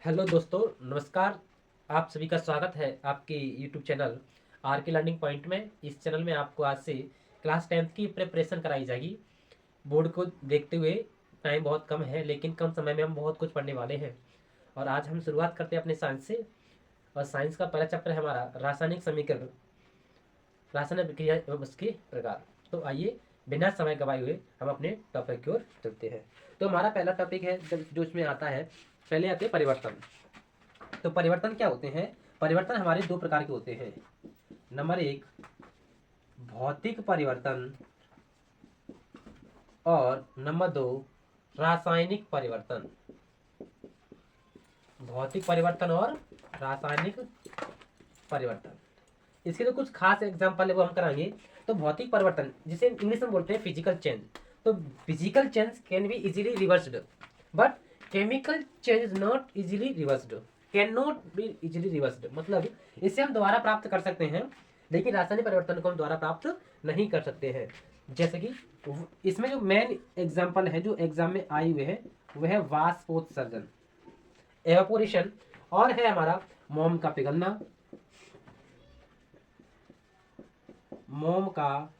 Hello दोस्तों, नमस्कार। आप सभी का स्वागत है आपके यूट्यूब चैनल आर के लर्निंग पॉइंट में। इस चैनल में आपको आज से क्लास 10th की प्रिपरेशन कराई जाएगी। बोर्ड को देखते हुए टाइम बहुत कम है, लेकिन कम समय में हम बहुत कुछ पढ़ने वाले हैं। और आज हम शुरुआत करते हैं अपने साइंस से। और साइंस का पहला चैप्टर है हमारा रासायनिक समीकरण, रासायनिक प्रक्रिया एवं उसके प्रकार। तो आइए बिना समय गवाए हुए हम अपने टॉपिक की ओर चलते हैं। तो हमारा पहला टॉपिक है जो इसमें आता है, पहले आते हैं परिवर्तन। तो परिवर्तन क्या होते हैं? परिवर्तन हमारे दो प्रकार के होते हैं। नंबर एक, भौतिक परिवर्तन, और नंबर दो, रासायनिक परिवर्तन। भौतिक परिवर्तन और रासायनिक परिवर्तन, इसके तो कुछ खास एग्जाम्पल है वो हम कराएंगे। तो भौतिक परिवर्तन जिसे इंग्लिश में बोलते हैं फिजिकल चेंज। तो physical change can be easily reversed, but chemical change is not easily reversed, can not be easily reversed. मतलब इसे हम दोबारा प्राप्त कर सकते हैं, लेकिन रासायनिक परिवर्तन को हम दोबारा प्राप्त नहीं कर सकते हैं। जैसे कि इसमें जो मेन एग्जाम्पल है जो एग्जाम में आई हुए है वह है वाष्पोत्सर्जन, एवापोरेशन, और है हमारा मोम का पिघलना, मोम का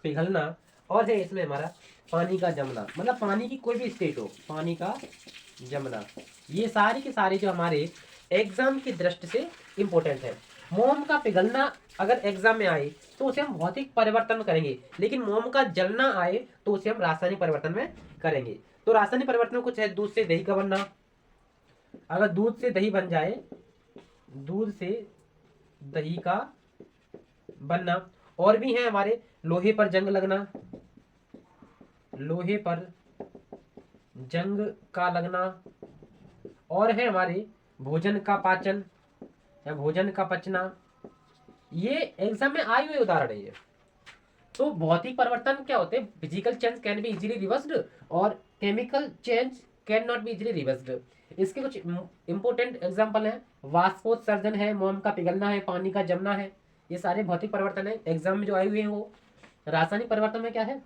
पिघलना, और है इसमें हमारा पानी का जमना। मतलब पानी की कोई भी स्टेट हो, पानी का जमना। ये सारी के सारे जो हमारे एग्जाम की दृष्टि से इंपॉर्टेंट है। मोम का पिघलना अगर एग्जाम में आए तो उसे हम भौतिक परिवर्तन करेंगे, लेकिन मोम का जलना आए तो उसे हम रासायनिक परिवर्तन में करेंगे। तो रासायनिक परिवर्तन में कुछ है, दूध से दही का बनना। अगर दूध से दही बन जाए, दूध से दही का बनना। और भी है हमारे, लोहे पर जंग लगना, लोहे पर जंग का लगना। और है हमारे भोजन का पाचन या भोजन का पचना। ये एग्जाम में आए हुए उदाहरण है ये। तो भौतिक परिवर्तन क्या होते हैं? Physical change can be easily reversed, और chemical change can not be easily reversed. इसके कुछ इंपोर्टेंट एग्जांपल हैं, वाष्पोत्सर्जन है, मोम का पिघलना है, पानी का जमना है। ये सारे भौतिक परिवर्तन है एग्जाम में जो आए हुए हैं वो। रासायनिक परिवर्तन में क्या है?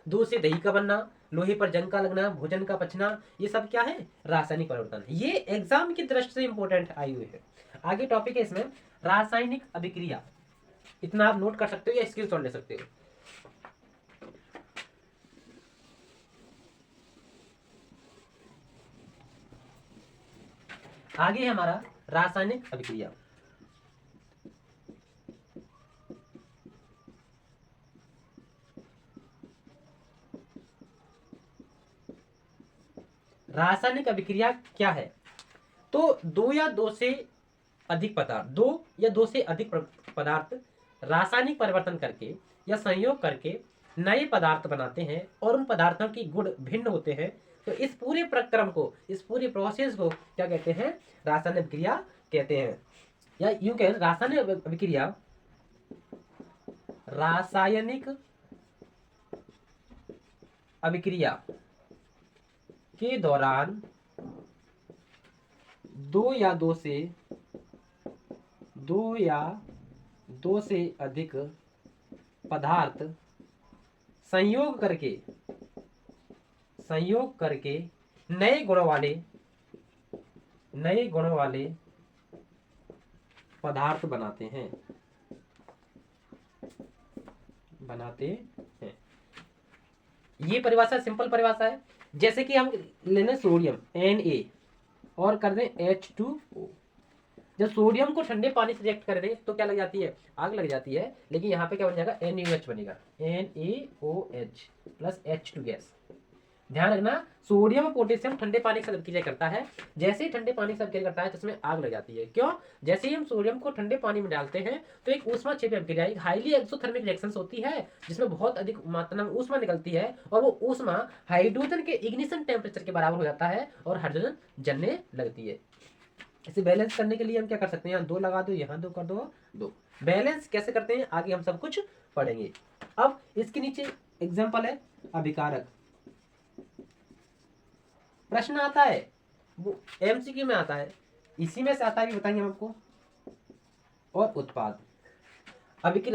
दूध से दही का बनना, लोहे पर जंग का लगना, भोजन का पचना। ये सब क्या है? रासायनिक परिवर्तन। ये एग्जाम की दृष्टि से इंपॉर्टेंट आई हुई है। आगे टॉपिक है इसमें रासायनिक अभिक्रिया। इतना आप नोट कर सकते हो या स्क्रीनशॉट ले सकते हो। आगे है हमारा रासायनिक अभिक्रिया। रासायनिक अभिक्रिया क्या है? तो दो या दो से अधिक पदार्थ, दो या दो से अधिक पदार्थ रासायनिक परिवर्तन करके या संयोग करके नए पदार्थ बनाते हैं, और उन पदार्थों की गुण भिन्न होते हैं। तो इस पूरे प्रक्रम को, इस पूरे प्रोसेस को क्या कहते हैं? रासायनिक अभिक्रिया कहते हैं। या यूं कहें, रासायनिक अभिक्रिया, रासायनिक अभिक्रिया के दौरान दो या दो से दो या दो से अधिक पदार्थ संयोग करके नए गुणों वाले पदार्थ बनाते हैं। ये परिभाषा सिंपल परिभाषा है। जैसे कि हम लेने सोडियम Na और कर दें H2O। जब सोडियम को ठंडे पानी से रिएक्ट कर दें तो क्या लग जाती है? आग लग जाती है। लेकिन यहाँ पे क्या बन जाएगा? NaOH बनेगा, NaOH प्लस H2 गैस। ध्यान रखना, सोडियम और पोटेशियम ठंडे पानी के साथ अभिक्रिया करता है। जैसे ही ठंडे पानी के साथ अभिक्रिया करता है तो उसमें आग लग जाती है। क्यों? जैसे ही हम सोडियम को ठंडे पानी में डालते हैं तो एक ऊष्मा क्षेपी अभिक्रिया, एक हाईली एक्सोथर्मिक रिएक्शन होती है जिसमें बहुत अधिक मात्रा में ऊष्मा निकलती है, और वो ऊष्मा हाइड्रोजन के इग्निशन टेम्परेचर के बराबर हो जाता है और हाइड्रोजन जलने लगती है। इसे बैलेंस करने के लिए हम क्या कर सकते हैं? यहाँ दो लगा दो, यहाँ दो कर दो, दो। बैलेंस कैसे करते हैं आगे हम सब कुछ पढ़ेंगे। अब इसके नीचे एग्जाम्पल है अभिकारक। प्रश्न आता है, वो एमसीक्यू में आता है, इसी में से आता है, भी बताएंगे हम आपको। और उत्पाद रासायनिक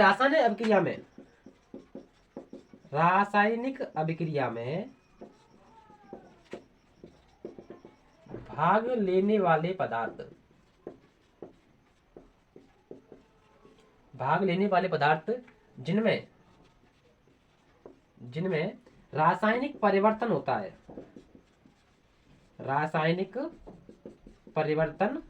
अभिक्रिया में भाग लेने वाले पदार्थ, भाग लेने वाले पदार्थ जिनमें जिनमें रासायनिक परिवर्तन होता है, रासायनिक परिवर्तन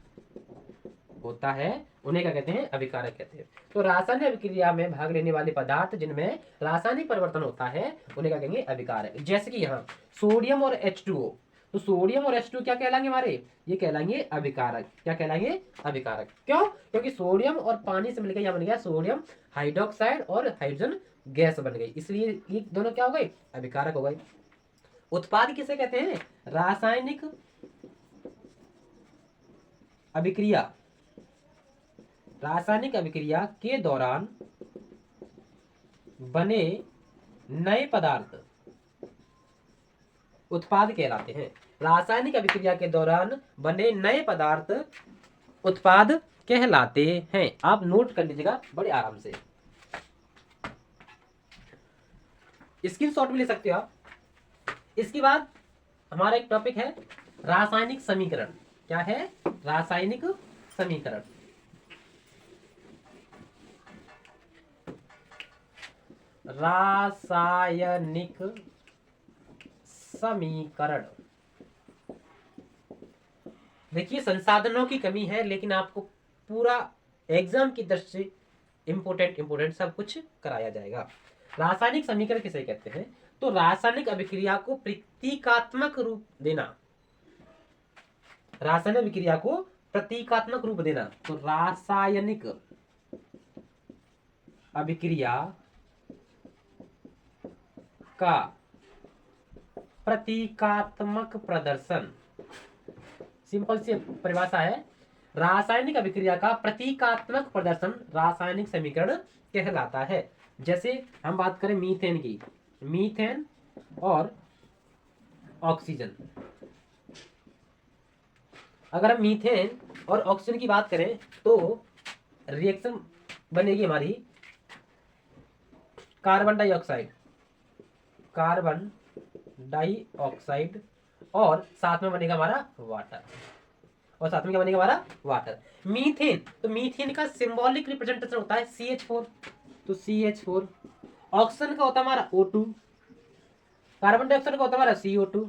होता है, उन्हें क्या कहते हैं? अभिकारक कहते हैं। तो रासायनिक अभिक्रिया में भाग लेने वाले पदार्थ जिनमें रासायनिक परिवर्तन होता है उन्हें क्या कहेंगे? अभिकारक। जैसे कि यहाँ सोडियम और H2O, तो सोडियम और H2O क्या कहलाएंगे हमारे? ये कहलाएंगे अभिकारक। क्या कहलाएंगे? अभिकारक। क्यों? क्योंकि सोडियम और पानी से मिलकर यहाँ बन गया सोडियम हाइड्रोक्साइड और हाइड्रोजन गैस बन गई, इसलिए ये दोनों क्या हो गए? अभिकारक हो गए। उत्पाद किसे कहते हैं? रासायनिक अभिक्रिया, रासायनिक अभिक्रिया के दौरान बने नए पदार्थ उत्पाद कहलाते हैं। रासायनिक अभिक्रिया के दौरान बने नए पदार्थ उत्पाद कहलाते हैं। आप नोट कर लीजिएगा बड़े आराम से, स्क्रीनशॉट भी ले सकते हो आप। इसके बाद हमारा एक टॉपिक है रासायनिक समीकरण। क्या है? रासायनिक समीकरण। रासायनिक समीकरण। देखिए संसाधनों की कमी है, लेकिन आपको पूरा एग्जाम की दृष्टि से इंपोर्टेंट सब कुछ कराया जाएगा। रासायनिक समीकरण किसे कहते हैं? तो रासायनिक अभिक्रिया को प्रतीकात्मक रूप देना, रासायनिक अभिक्रिया को प्रतीकात्मक रूप देना। तो रासायनिक अभिक्रिया का प्रतीकात्मक प्रदर्शन, सिंपल सी परिभाषा है, रासायनिक अभिक्रिया का प्रतीकात्मक प्रदर्शन रासायनिक समीकरण कहलाता है। जैसे हम बात करें मीथेन की, मीथेन और ऑक्सीजन। अगर हम मीथेन और ऑक्सीजन की बात करें तो रिएक्शन बनेगी हमारी कार्बन डाइऑक्साइड, कार्बन डाइऑक्साइड, और साथ में बनेगा हमारा वाटर, और साथ में क्या बनेगा हमारा? वाटर। मीथेन, तो मीथेन का सिंबॉलिक रिप्रेजेंटेशन होता है CH4, तो CH4। ऑक्सीजन का होता है हमारा O2, कार्बन डाइऑक्साइड का होता है हमारा CO2,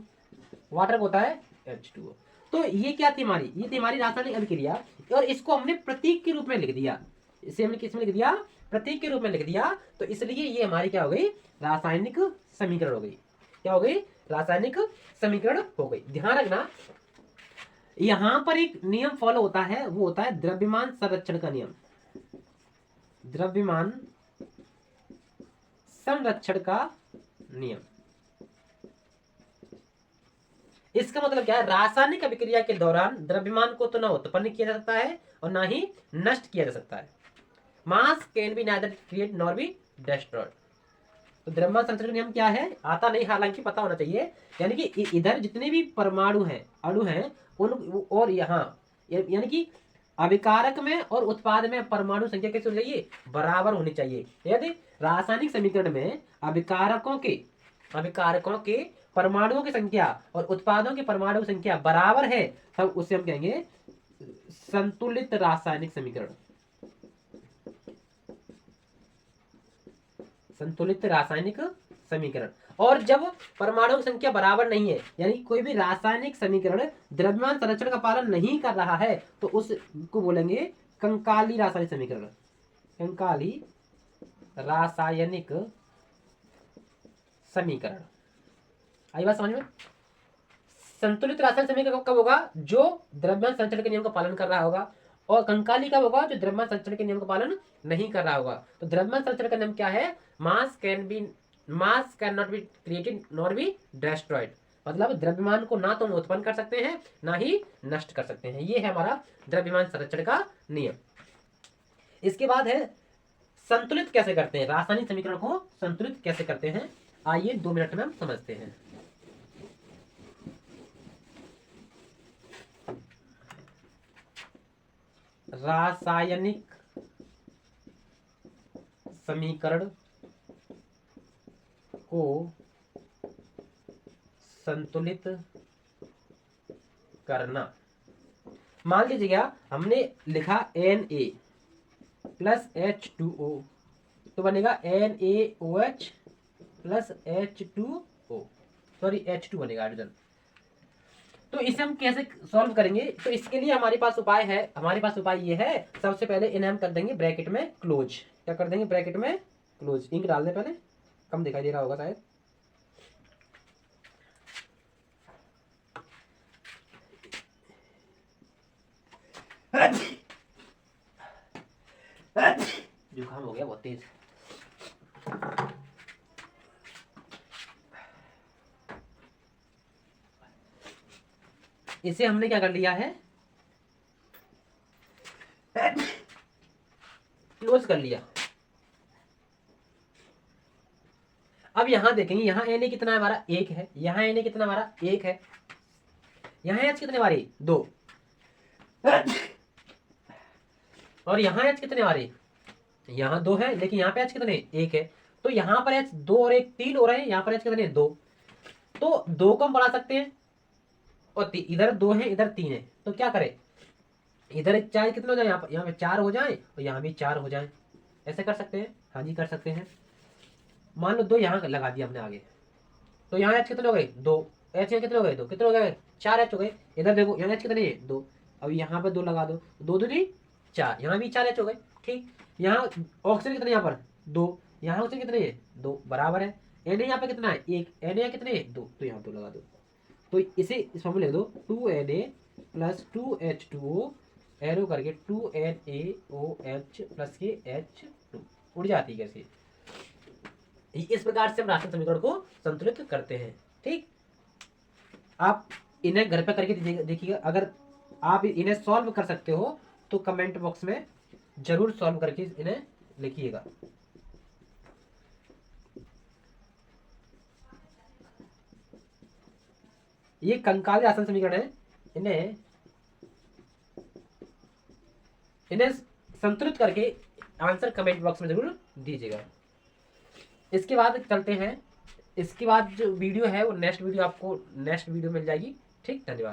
वाटर का होता है H2O। तो ये क्या थी हमारी? ये थी हमारी रासायनिक अभिक्रिया, और इसको हमने प्रतीक के रूप में लिख दिया। इसे हमने किस में लिख दिया? प्रतीक के रूप में लिख दिया। तो इसलिए ये हमारी क्या हो गई? रासायनिक समीकरण हो गई। क्या हो गई? रासायनिक समीकरण हो गई। ध्यान रखना, यहां पर एक नियम फॉलो होता है, वो होता है द्रव्यमान संरक्षण का नियम, द्रव्यमान संरक्षण का नियम। इसका मतलब क्या है? रासायनिक अभिक्रिया के दौरान द्रव्यमान को तो ना उत्पन्न किया जा सकता है और ना ही नष्ट किया जा सकता है। मास can be neither create nor be destroyed. तो द्रव्यमान संरक्षण का नियम क्या है? आता नहीं, हालांकि पता होना चाहिए। यानी कि इधर जितने भी परमाणु हैं, अणु हैं, उन और यहाँ यानी कि अभिकारक में और उत्पाद में परमाणु संख्या कैसे होनी चाहिए? बराबर होनी चाहिए। यदि रासायनिक समीकरण में अभिकारकों के परमाणुओं की संख्या और उत्पादों की परमाणु संख्या बराबर है, तब उसे हम कहेंगे संतुलित रासायनिक समीकरण, संतुलित रासायनिक समीकरण। और जब परमाणु की संख्या बराबर नहीं है, यानी कोई भी रासायनिक समीकरण द्रव्यमान संरक्षण का पालन नहीं कर रहा है, तो उसको बोलेंगे कंकाली रासायनिक समीकरण, कंकाली रासायनिक समीकरण। आई बात समझ में? संतुलित रासायनिक समीकरण कब होगा? जो द्रव्यमान संरक्षण के नियम का पालन कर रहा होगा। और कंकाली कब होगा? जो द्रव्यमान संरक्षण के नियम का पालन नहीं कर रहा होगा। तो द्रव्यमान संरक्षण का नियम क्या है? मास can not be created nor be destroyed. मतलब द्रव्यमान को ना तो हम उत्पन्न कर सकते हैं, ना ही नष्ट कर सकते हैं। ये है हमारा द्रव्यमान संरक्षण का नियम। इसके बाद है संतुलित कैसे करते हैं, रासायनिक समीकरण को संतुलित कैसे करते हैं। आइए 2 मिनट में हम समझते हैं। रासायनिक समीकरण को संतुलित करना। मान लीजिएगा हमने लिखा Na प्लस H2O, तो बनेगा NaOH plus H2O, sorry H2 बनेगा हाइड्रोजन। तो इसे हम कैसे सॉल्व करेंगे? तो इसके लिए हमारे पास उपाय है, ये है, सबसे पहले इन्हें हम कर देंगे ब्रैकेट में क्लोज। क्या कर देंगे? ब्रैकेट में क्लोज। इंक डाल दें पहले, कम दिखाई दे रहा होगा शायद। जुकाम हो गया बहुत तेज। इसे हमने क्या कर लिया है? क्लोज कर लिया। अब यहां देखेंगे, यहां Na कितना है हमारा? 1 है। यहां Na कितना हमारा? 1 है। यहां H कितने हमारे? 2। और यहाँ H कितने हमारे? यहाँ 2 है, लेकिन यहाँ पे H कितने? 1 है। तो यहाँ पर H 2 और 1 3 हो रहे हैं, यहाँ पर H कितने? 2। तो 2 को हम बढ़ा सकते हैं, और इधर 2 है, इधर 3 है, तो क्या करें? इधर 4 कितने हो जाए? यहाँ पे 4 हो जाए, और यहाँ भी 4 हो जाए। ऐसे कर सकते हैं? हाँ जी कर सकते हैं। मान लो 2 यहाँ लगा दिया हमने आगे, तो यहाँ H कितने हो गए? 2। H यहाँ कितने हो गए? 2। कितने हो गए? 4 H हो गए। इधर देखो, यहाँ H कितने है? 2। अब यहाँ पे 2 लगा दो, 2 दूनी 4, यहाँ भी 4 H हो गए। ठीक, यहाँ ऑक्सीजन कितने? यहाँ पर 2। यहाँ ऑक्सीजन कितने है? 2, बराबर है। Na यहाँ पे कितना है? 1। Na यहाँ कितने है? 2, तो यहाँ 2 लगा दो। तो इसे इस फॉर्मूले लिख दो, 2Na प्लस 2H2O एरो करके 2NaOH प्लस के H2 उड़ जाती है कैसे? इस प्रकार से हम रासायनिक समीकरण को संतुलित करते हैं। ठीक, आप इन्हें घर पे करके देखिएगा। अगर आप इन्हें सॉल्व कर सकते हो तो कमेंट बॉक्स में जरूर सॉल्व करके इन्हें लिखिएगा। ये कंकाली रासायनिक समीकरण है, इन्हें संतुलित करके आंसर कमेंट बॉक्स में जरूर दीजिएगा। इसके बाद चलते हैं, इसके बाद जो वीडियो है वो नेक्स्ट वीडियो आपको नेक्स्ट वीडियो मिल जाएगी। ठीक, धन्यवाद।